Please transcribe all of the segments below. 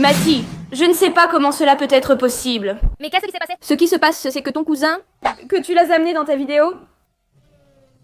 Mathie, je ne sais pas comment cela peut être possible. Mais qu'est-ce qui s'est passé? Ce qui se passe, c'est que ton cousin, que tu l'as amené dans ta vidéo,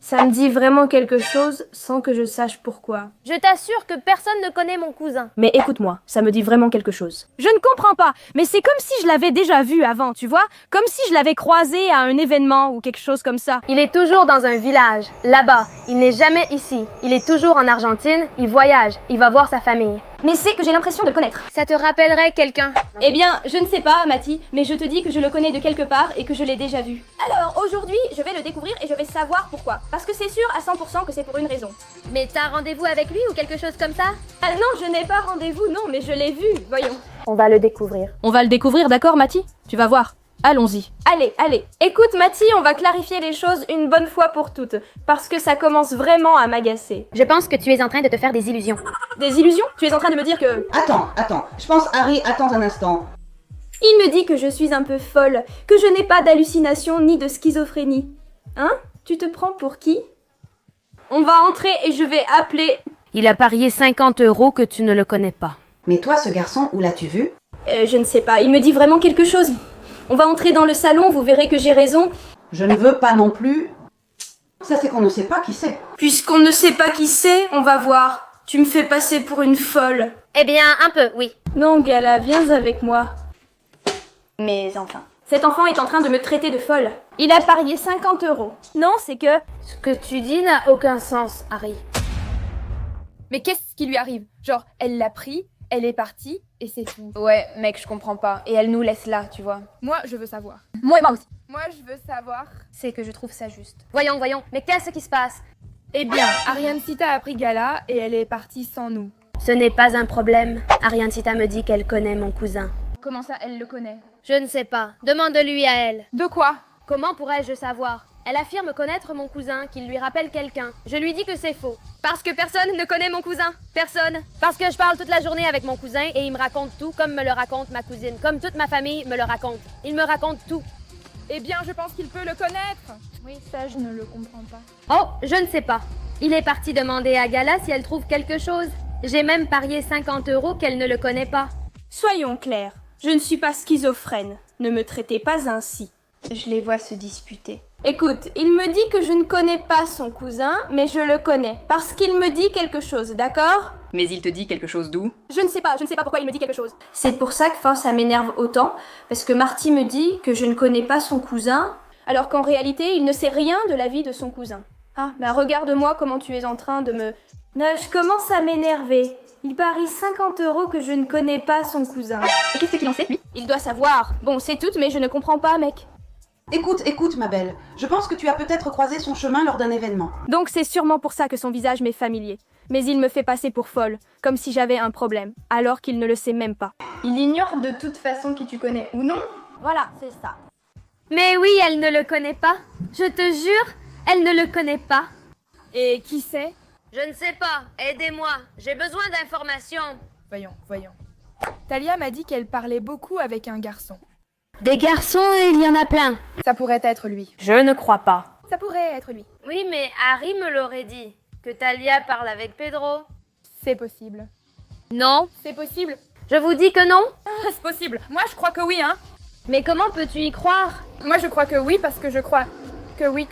ça me dit vraiment quelque chose sans que je sache pourquoi. Je t'assure que personne ne connaît mon cousin. Mais écoute-moi, ça me dit vraiment quelque chose. Je ne comprends pas, mais c'est comme si je l'avais déjà vu avant, tu vois? Comme si je l'avais croisé à un événement ou quelque chose comme ça. Il est toujours dans un village, là-bas. Il n'est jamais ici. Il est toujours en Argentine, il voyage, il va voir sa famille. Mais c'est que j'ai l'impression de le connaître. Ça te rappellerait quelqu'un? Eh bien, je ne sais pas, Mathie, mais je te dis que je le connais de quelque part et que je l'ai déjà vu. Alors, aujourd'hui, je vais le découvrir et je vais savoir pourquoi. Parce que c'est sûr à 100% que c'est pour une raison. Mais t'as rendez-vous avec lui ou quelque chose comme ça? Ah non, je n'ai pas rendez-vous, non, mais je l'ai vu, voyons. On va le découvrir. On va le découvrir, d'accord, Mathie? Tu vas voir. Allons-y. Allez. Écoute, Mathie, on va clarifier les choses une bonne fois pour toutes. Parce que ça commence vraiment à m'agacer. Je pense que tu es en train de te faire des illusions. Des illusions? Tu es en train de me dire que... Attends. Je pense, Harry, attends un instant. Il me dit que je suis un peu folle, que je n'ai pas d'hallucination ni de schizophrénie. Hein? Tu te prends pour qui? On va entrer et je vais appeler... Il a parié 50 € que tu ne le connais pas. Mais toi, ce garçon, où l'as-tu vu? Je ne sais pas, il me dit vraiment quelque chose. On va entrer dans le salon, vous verrez que j'ai raison. Je ne veux pas non plus... Ça, c'est qu'on ne sait pas qui c'est. Puisqu'on ne sait pas qui c'est, on va voir. Tu me fais passer pour une folle. Eh bien, un peu, oui. Non, Gala, viens avec moi. Mais enfin... Cet enfant est en train de me traiter de folle. Il a parié 50 €. Non, c'est que... Ce que tu dis n'a aucun sens, Harry. Mais qu'est-ce qui lui arrive? Genre, elle l'a pris, elle est partie, et c'est tout. Ouais, mec, je comprends pas. Et elle nous laisse là, tu vois. Moi, je veux savoir. Moi aussi. Moi, je veux savoir. C'est que je trouve ça juste. Voyons, mais qu'est-ce qui se passe? Eh bien, Ariancita a pris Gala, et elle est partie sans nous. Ce n'est pas un problème. Ariancita me dit qu'elle connaît mon cousin. Comment ça, elle le connaît? Je ne sais pas. Demande-lui à elle. De quoi? Comment pourrais-je savoir? Elle affirme connaître mon cousin, qu'il lui rappelle quelqu'un. Je lui dis que c'est faux. Parce que personne ne connaît mon cousin. Personne. Parce que je parle toute la journée avec mon cousin et il me raconte tout comme me le raconte ma cousine. Comme toute ma famille me le raconte. Il me raconte tout. Eh bien, je pense qu'il peut le connaître. Oui, ça, je ne le comprends pas. Oh, je ne sais pas. Il est parti demander à Gala si elle trouve quelque chose. J'ai même parié 50 € qu'elle ne le connaît pas. Soyons clairs, je ne suis pas schizophrène. Ne me traitez pas ainsi. Je les vois se disputer. Écoute, il me dit que je ne connais pas son cousin, mais je le connais. Parce qu'il me dit quelque chose, d'accord? Mais il te dit quelque chose d'où? Je ne sais pas pourquoi il me dit quelque chose. C'est pour ça que ça m'énerve autant, parce que Marty me dit que je ne connais pas son cousin, alors qu'en réalité, il ne sait rien de la vie de son cousin. Ah, bah regarde-moi comment tu es en train de me... Je commence à m'énerver. Il parie 50 € que je ne connais pas son cousin. Et qu'est-ce qu'il en sait, lui? Il doit savoir. Bon, c'est tout, mais je ne comprends pas, mec. Écoute, ma belle. Je pense que tu as peut-être croisé son chemin lors d'un événement. Donc c'est sûrement pour ça que son visage m'est familier. Mais il me fait passer pour folle, comme si j'avais un problème, alors qu'il ne le sait même pas. Il ignore de toute façon qui tu connais ou non. Voilà, c'est ça. Mais oui, elle ne le connaît pas. Je te jure, elle ne le connaît pas. Et qui c'est? Je ne sais pas. Aidez-moi. J'ai besoin d'informations. Voyons. Talia m'a dit qu'elle parlait beaucoup avec un garçon. Des garçons, il y en a plein. Ça pourrait être lui. Je ne crois pas. Ça pourrait être lui. Oui, mais Harry me l'aurait dit. Que Talia parle avec Pedro. C'est possible. Non. C'est possible. Je vous dis que non. C'est possible. Moi, je crois que oui, hein. Mais comment peux-tu y croire? Moi, je crois que oui parce que je crois que oui.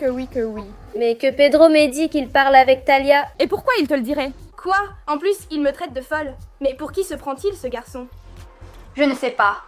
Mais que Pedro m'ait dit qu'il parle avec Talia. Et pourquoi il te le dirait? Quoi? En plus, il me traite de folle. Mais pour qui se prend-il, ce garçon? Je ne sais pas.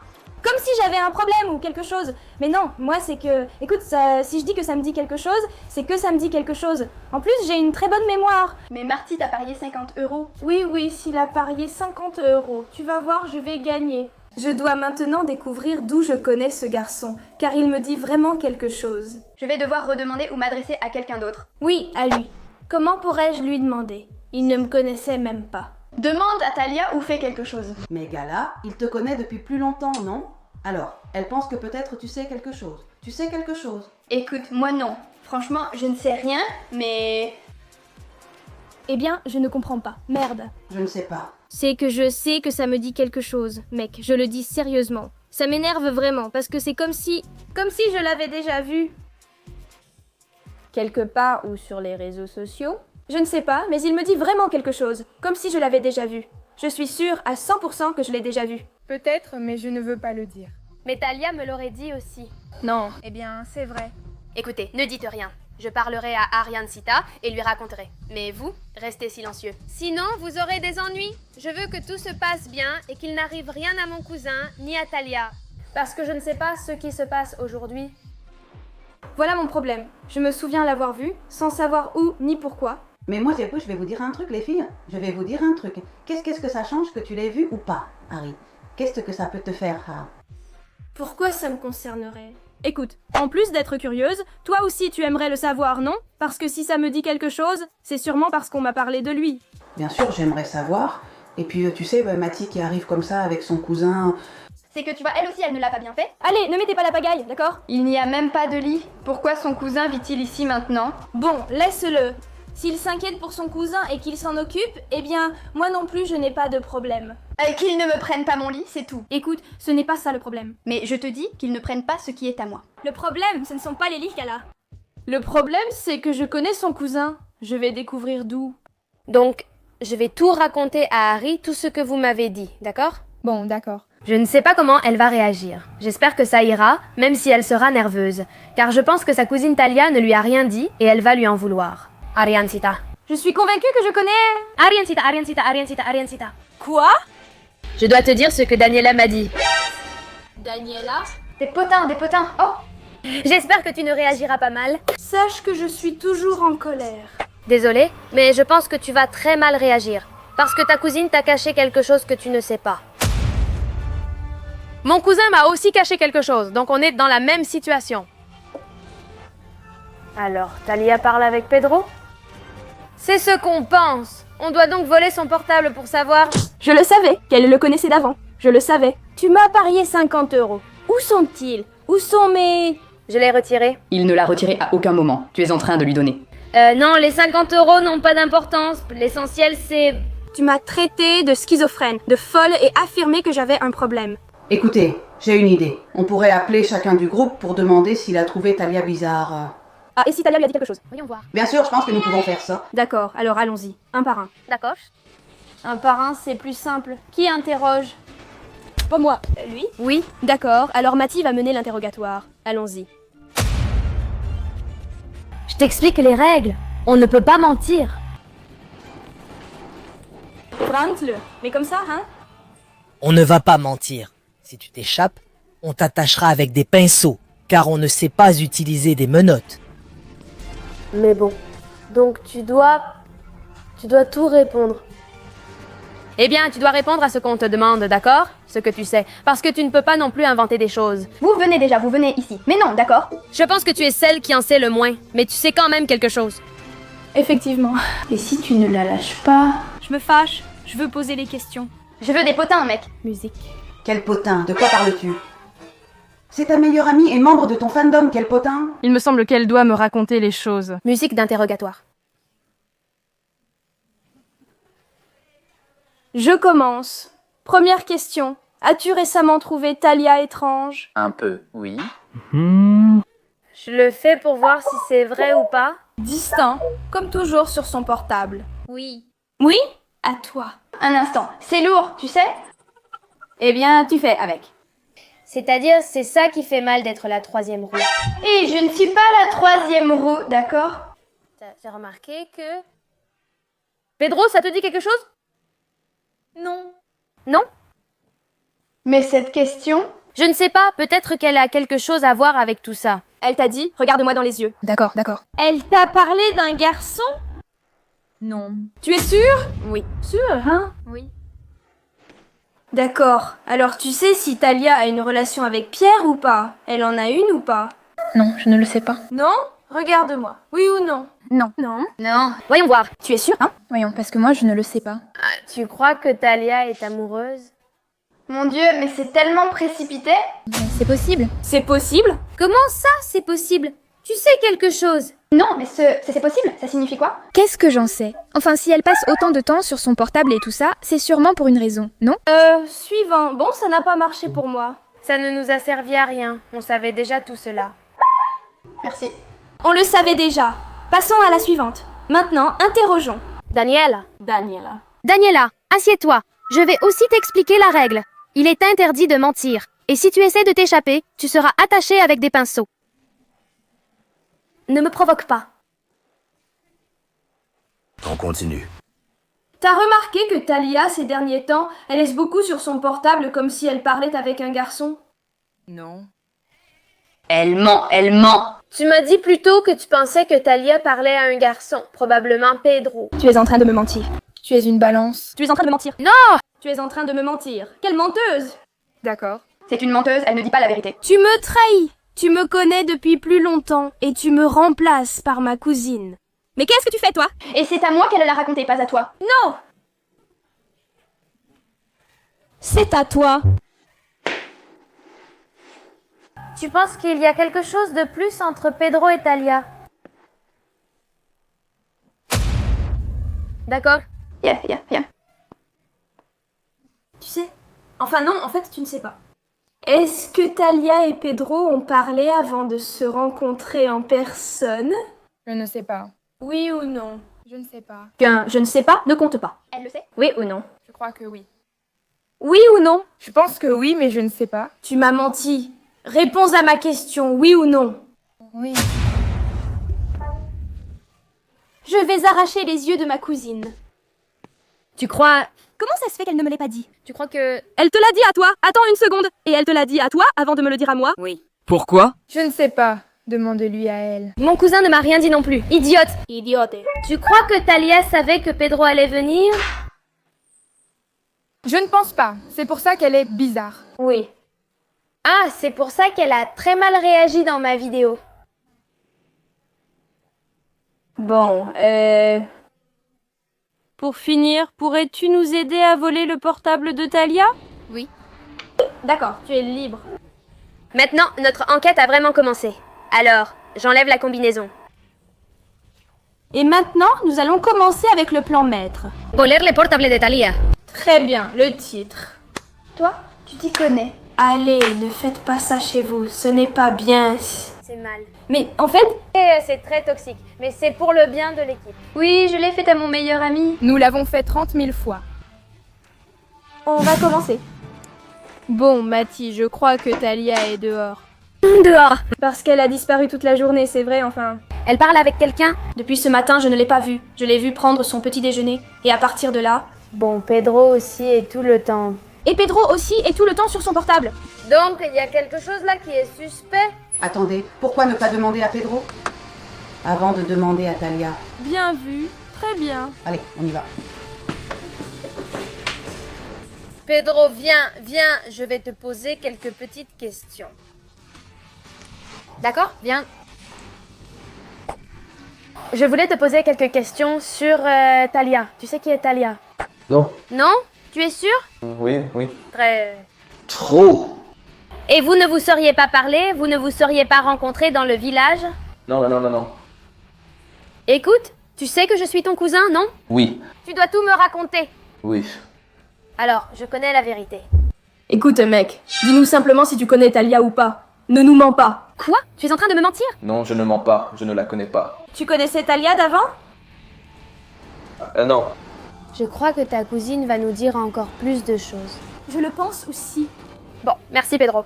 Comme si j'avais un problème ou quelque chose. Mais non, moi c'est que... Écoute, si je dis que ça me dit quelque chose, c'est que ça me dit quelque chose. En plus, j'ai une très bonne mémoire. Mais Marty t'a parié 50 €. Oui, s'il a parié 50 €. Tu vas voir, je vais gagner. Je dois maintenant découvrir d'où je connais ce garçon, car il me dit vraiment quelque chose. Je vais devoir redemander ou m'adresser à quelqu'un d'autre. Oui, à lui. Comment pourrais-je lui demander? Il ne me connaissait même pas. Demande à Talia ou fais quelque chose. Mais Gala, il te connaît depuis plus longtemps, non? Alors, elle pense que peut-être tu sais quelque chose. Tu sais quelque chose? Écoute, moi non. Franchement, je ne sais rien, mais... Eh bien, je ne comprends pas. Merde. Je ne sais pas. C'est que je sais que ça me dit quelque chose, mec. Je le dis sérieusement. Ça m'énerve vraiment, parce que c'est comme si je l'avais déjà vu. Quelque part ou sur les réseaux sociaux. Je ne sais pas, mais il me dit vraiment quelque chose, comme si je l'avais déjà vu. Je suis sûre à 100% que je l'ai déjà vu. Peut-être, mais je ne veux pas le dire. Mais Talia me l'aurait dit aussi. Non. Eh bien, c'est vrai. Écoutez, ne dites rien. Je parlerai à Ariansita et lui raconterai. Mais vous, restez silencieux. Sinon, vous aurez des ennuis. Je veux que tout se passe bien et qu'il n'arrive rien à mon cousin ni à Talia. Parce que je ne sais pas ce qui se passe aujourd'hui. Voilà mon problème. Je me souviens l'avoir vu, sans savoir où ni pourquoi. Mais moi, je vais vous dire un truc, les filles. Je vais vous dire un truc. Qu'est-ce que ça change que tu l'aies vu ou pas, Harry? Qu'est-ce que ça peut te faire, Harry? Pourquoi ça me concernerait? Écoute, en plus d'être curieuse, toi aussi tu aimerais le savoir, non? Parce que si ça me dit quelque chose, c'est sûrement parce qu'on m'a parlé de lui. Bien sûr, j'aimerais savoir. Et puis, tu sais, Mathie qui arrive comme ça avec son cousin... C'est que tu vois, elle aussi, elle ne l'a pas bien fait. Allez, ne mettez pas la pagaille, d'accord? Il n'y a même pas de lit. Pourquoi son cousin vit-il ici maintenant? Bon, laisse-le. S'il s'inquiète pour son cousin et qu'il s'en occupe, eh bien, moi non plus je n'ai pas de problème. Qu'il ne me prenne pas mon lit, c'est tout. Écoute, ce n'est pas ça le problème. Mais je te dis qu'ils ne prennent pas ce qui est à moi. Le problème, ce ne sont pas les lits qu'elle a. Le problème, c'est que je connais son cousin. Je vais découvrir d'où. Donc, je vais tout raconter à Harry, tout ce que vous m'avez dit, d'accord? Bon, d'accord. Je ne sais pas comment elle va réagir. J'espère que ça ira, même si elle sera nerveuse. Car je pense que sa cousine Talia ne lui a rien dit et elle va lui en vouloir. Ariansita. Je suis convaincue que je connais... Ariansita. Quoi? Je dois te dire ce que Daniela m'a dit. Daniela? Des potins. Oh! J'espère que tu ne réagiras pas mal. Sache que je suis toujours en colère. Désolée, mais je pense que tu vas très mal réagir. Parce que ta cousine t'a caché quelque chose que tu ne sais pas. Mon cousin m'a aussi caché quelque chose, donc on est dans la même situation. Alors, Talia parle avec Pedro? C'est ce qu'on pense. On doit donc voler son portable pour savoir... Je le savais, qu'elle le connaissait d'avant. Je le savais. Tu m'as parié 50 €. Où sont-ils? Où sont mes... Je l'ai retiré. Il ne l'a retiré à aucun moment. Tu es en train de lui donner. Non, les 50 € n'ont pas d'importance. L'essentiel, c'est... Tu m'as traité de schizophrène, de folle et affirmé que j'avais un problème. Écoutez, j'ai une idée. On pourrait appeler chacun du groupe pour demander s'il a trouvé Talia bizarre. Ah, et si Talia lui a dit quelque chose? Voyons voir. Bien sûr, je pense que nous pouvons faire ça. D'accord, alors allons-y. Un par un. D'accord. Un par un, c'est plus simple. Qui interroge? Pas moi. Lui? Oui. D'accord, alors Mathie va mener l'interrogatoire. Allons-y. Je t'explique les règles. On ne peut pas mentir. Prends-le. Mais comme ça, hein? On ne va pas mentir. Si tu t'échappes, on t'attachera avec des pinceaux, car on ne sait pas utiliser des menottes. Mais bon. Donc tu dois tout répondre. Eh bien, tu dois répondre à ce qu'on te demande, d'accord? Ce que tu sais. Parce que tu ne peux pas non plus inventer des choses. Vous venez ici. Mais non, d'accord? Je pense que tu es celle qui en sait le moins. Mais tu sais quand même quelque chose. Effectivement. Et si tu ne la lâches pas? Je me fâche. Je veux poser les questions. Je veux des potins, mec. Musique. Quel potin? De quoi parles-tu? C'est ta meilleure amie et membre de ton fandom, quel potin? Il me semble qu'elle doit me raconter les choses. Musique d'interrogatoire. Je commence. Première question. As-tu récemment trouvé Talia étrange? Un peu, oui. Je le fais pour voir si c'est vrai ou pas. Distinct, comme toujours sur son portable. Oui. Oui? À toi. Un instant. C'est lourd, tu sais? Eh bien, tu fais avec. C'est-à-dire, c'est ça qui fait mal d'être la troisième roue. Et je ne suis pas la troisième roue, d'accord? T'as remarqué que... Pedro, ça te dit quelque chose? Non. Non? Mais cette question... Je ne sais pas, peut-être qu'elle a quelque chose à voir avec tout ça. Elle t'a dit, regarde-moi dans les yeux. D'accord. Elle t'a parlé d'un garçon? Non. Tu es sûre? Oui. Sûre, hein? Oui. D'accord. Alors tu sais si Talia a une relation avec Pierre ou pas? Elle en a une ou pas? Non, je ne le sais pas. Non? Regarde-moi. Oui ou non? Non. Non. Voyons voir. Tu es sûre, hein? Voyons, parce que moi, je ne le sais pas. Tu crois que Talia est amoureuse? Mon Dieu, mais c'est tellement précipité. C'est possible. C'est possible? Comment ça, c'est possible? Tu sais quelque chose? Non, mais c'est possible, ça signifie quoi? Qu'est-ce que j'en sais? Enfin, si elle passe autant de temps sur son portable et tout ça, c'est sûrement pour une raison, non? Suivant. Bon, ça n'a pas marché pour moi. Ça ne nous a servi à rien. On savait déjà tout cela. Merci. On le savait déjà. Passons à la suivante. Maintenant, interrogeons. Daniela. Daniela. Daniela, assieds-toi. Je vais aussi t'expliquer la règle. Il est interdit de mentir. Et si tu essaies de t'échapper, tu seras attaché avec des pinceaux. Ne me provoque pas. On continue. T'as remarqué que Talia, ces derniers temps, elle laisse beaucoup sur son portable comme si elle parlait avec un garçon? Non. Elle ment, elle ment. Tu m'as dit plus tôt que tu pensais que Talia parlait à un garçon, probablement Pedro. Tu es en train de me mentir. Tu es une balance. Tu es en train de me mentir. Non! Tu es en train de me mentir. Quelle menteuse! D'accord. C'est une menteuse, elle ne dit pas la vérité. Tu me trahis. Tu me connais depuis plus longtemps et tu me remplaces par ma cousine. Mais qu'est-ce que tu fais, toi? Et c'est à moi qu'elle l'a raconté, pas à toi. Non! C'est à toi. Tu penses qu'il y a quelque chose de plus entre Pedro et Talia? D'accord. Yeah. Tu sais? Enfin non, en fait, tu ne sais pas. Est-ce que Talia et Pedro ont parlé avant de se rencontrer en personne? Je ne sais pas. Oui ou non? Je ne sais pas. Qu'un je ne sais pas ne compte pas. Elle le sait? Oui ou non? Je crois que oui. Oui ou non? Je pense que oui, mais je ne sais pas. Tu m'as menti. Réponds à ma question, oui ou non? Oui. Je vais arracher les yeux de ma cousine. Tu crois... Comment ça se fait qu'elle ne me l'ait pas dit? Tu crois que... Elle te l'a dit à toi. Attends une seconde. Et elle te l'a dit à toi avant de me le dire à moi? Oui. Pourquoi? Je ne sais pas. Demande-lui à elle. Mon cousin ne m'a rien dit non plus. Idiote. Idiote. Tu crois que Talia savait que Pedro allait venir? Je ne pense pas. C'est pour ça qu'elle est bizarre. Oui. Ah, c'est pour ça qu'elle a très mal réagi dans ma vidéo. Bon, Pour finir, pourrais-tu nous aider à voler le portable de Talia? Oui. D'accord, tu es libre. Maintenant, notre enquête a vraiment commencé. Alors, j'enlève la combinaison. Et maintenant, nous allons commencer avec le plan maître. Voler le portable de Talia. Très bien, le titre. Toi, tu t'y connais. Allez, ne faites pas ça chez vous, ce n'est pas bien. C'est mal. Mais en fait, C'est très toxique, mais c'est pour le bien de l'équipe. Oui, je l'ai fait à mon meilleur ami. Nous l'avons fait 30 000 fois. on va commencer. Bon, Mathie, je crois que Talia est dehors. Dehors. Parce qu'elle a disparu toute la journée, c'est vrai, enfin. Elle parle avec quelqu'un? Depuis ce matin, je ne l'ai pas vue. Je l'ai vue prendre son petit déjeuner. Et à partir de là... Bon, Pedro aussi est tout le temps. Et Pedro aussi est tout le temps sur son portable. Donc, il y a quelque chose là qui est suspect. Attendez, pourquoi ne pas demander à Pedro avant de demander à Talia? Bien vu, très bien. Allez, on y va. Pedro, viens, je vais te poser quelques petites questions. D'accord? Viens. Je voulais te poser quelques questions sur Talia. Tu sais qui est Talia? Non. Non? Tu es sûr? Oui. Très... Trop. Et vous ne vous seriez pas parlé? Vous ne vous seriez pas rencontrés dans le village? Non. Écoute, tu sais que je suis ton cousin, non? Oui. Tu dois tout me raconter. Oui. Alors, je connais la vérité. Écoute, mec, dis-nous simplement si tu connais Talia ou pas. Ne nous mens pas. Quoi? Tu es en train de me mentir? Non, je ne mens pas. Je ne la connais pas. Tu connaissais Talia d'avant? Non. Je crois que ta cousine va nous dire encore plus de choses. Je le pense aussi. Bon, merci Pedro.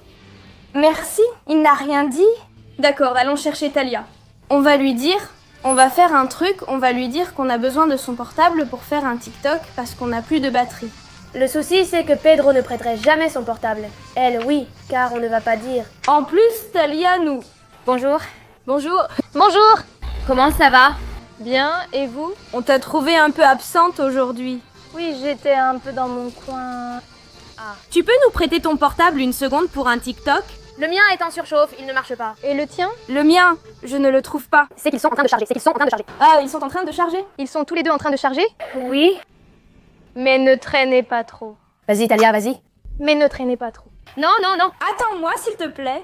Merci, il n'a rien dit. D'accord, allons chercher Talia. On va lui dire, on va faire un truc, on va lui dire qu'on a besoin de son portable pour faire un TikTok parce qu'on n'a plus de batterie. Le souci, c'est que Pedro ne prêterait jamais son portable. Elle, oui, car on ne va pas dire. En plus, Talia nous... Bonjour. Bonjour. Bonjour. Comment ça va? Bien, et vous? On t'a trouvé un peu absente aujourd'hui. Oui, j'étais un peu dans mon coin. Tu peux nous prêter ton portable une seconde pour un TikTok? Le mien est en surchauffe, il ne marche pas. Et le tien? Le mien, je ne le trouve pas. C'est qu'ils sont en train de charger, Ah, ils sont en train de charger? Ils sont tous les deux en train de charger? Oui. Mais ne traînez pas trop. Vas-y, Talia, vas-y. Mais ne traînez pas trop. Non. Attends-moi, s'il te plaît.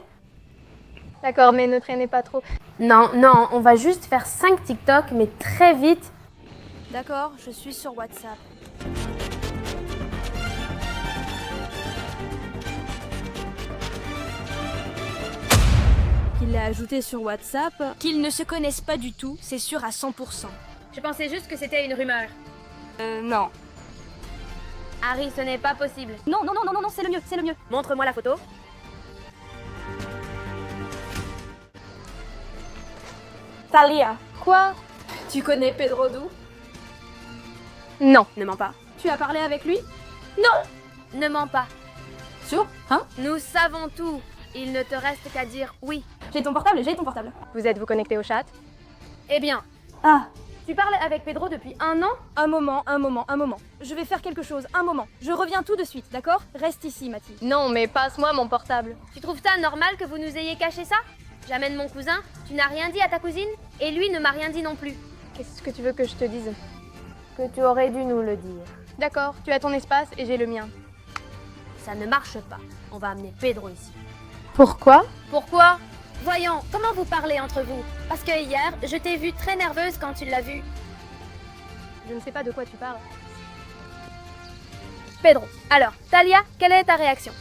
D'accord, mais ne traînez pas trop. Non, on va juste faire 5 TikTok, mais très vite. D'accord, je suis sur WhatsApp. Il l'a ajouté sur WhatsApp. Qu'ils ne se connaissent pas du tout, c'est sûr à 100%. Je pensais juste que c'était une rumeur. Non. Harry, ce n'est pas possible. Non, non, non, non, non, non, c'est le mieux, c'est le mieux. Montre-moi la photo. Talia, Quoi? tu connais Pedro d'où? Non. Ne mens pas. Tu as parlé avec lui? Ne mens pas. Sûr? Hein? Nous savons tout. Il ne te reste qu'à dire oui. J'ai ton portable, j'ai ton portable. Vous êtes-vous connecté au chat? Eh bien, Ah, tu parles avec Pedro depuis 1 an? un moment. Je vais faire quelque chose, un moment. Je reviens tout de suite, d'accord? Reste ici, Mathilde. Non, mais passe-moi mon portable. Tu trouves ça normal que vous nous ayez caché ça? J'amène mon cousin, tu n'as rien dit à ta cousine, et lui ne m'a rien dit non plus. Qu'est-ce que tu veux que je te dise? Que tu aurais dû nous le dire. D'accord, tu as ton espace et j'ai le mien. Ça ne marche pas. On va amener Pedro ici. Pourquoi? Pourquoi? Voyons, comment vous parlez entre vous? Parce que hier, je t'ai vue très nerveuse quand tu l'as vu. Je ne sais pas de quoi tu parles. Pedro, alors, Talia, quelle est ta réaction?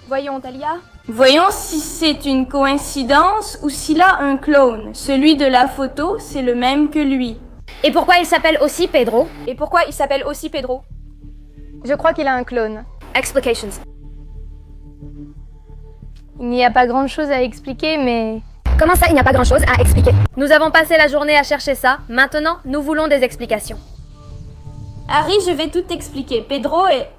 Voyons, Talia. Voyons si c'est une coïncidence ou s'il a un clone. Celui de la photo, c'est le même que lui. Et pourquoi il s'appelle aussi Pedro? Et pourquoi il s'appelle aussi Pedro? Je crois qu'il a un clone. Explications. Il n'y a pas grand-chose à expliquer, mais... Comment ça, il n'y a pas grand-chose à expliquer? Nous avons passé la journée à chercher ça. Maintenant, nous voulons des explications. Harry, je vais tout t'expliquer. Pedro est...